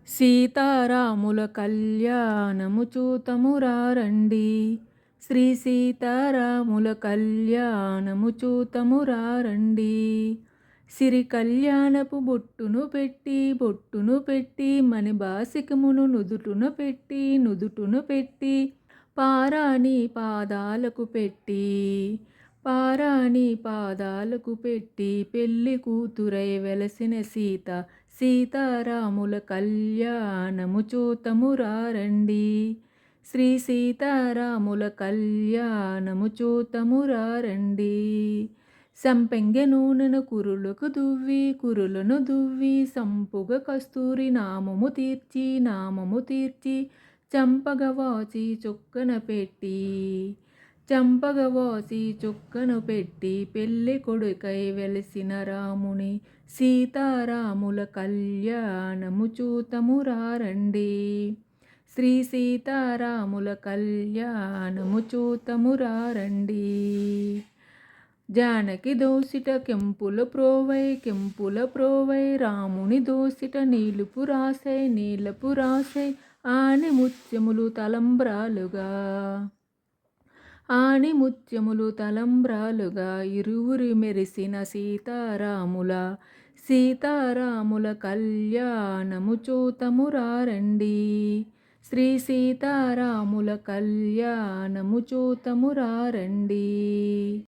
సీతారాముల కళ్యాణము చూతమురారండి. శ్రీ సీతారాముల కళ్యాణము చూతమురారండి. సిరి కళ్యాణపు బొట్టును పెట్టి మణిబాసికమును నుదుటున పెట్టి పారాణి పాదాలకు పెట్టి పెళ్లి కూతురై వెలసిన సీతారాముల కళ్యాణము చూతమురారండి. శ్రీ సీతారాముల కళ్యాణము చూతమురారండి. సంపెంగె నూనెను కురులను దువ్వి సంపుగ కస్తూరి నామము తీర్చి చంపగవాసి చొక్కన పెట్టి పెళ్లి కొడుకై వెలసిన రాముని సీతారాముల కళ్యాణము చూతమురారండి. శ్రీ సీతారాముల కళ్యాణము చూతమురారండి. జానకి దోసిట కెంపుల ప్రోవై రాముని దోసిట నీలుపు రాసై ఆని ముత్యములు తలంబ్రాలుగా ఇరువురి మెరిసిన సీతారాముల కళ్యాణము చూతమురారండి. శ్రీ సీతారాముల కళ్యాణము చూతమురారండి.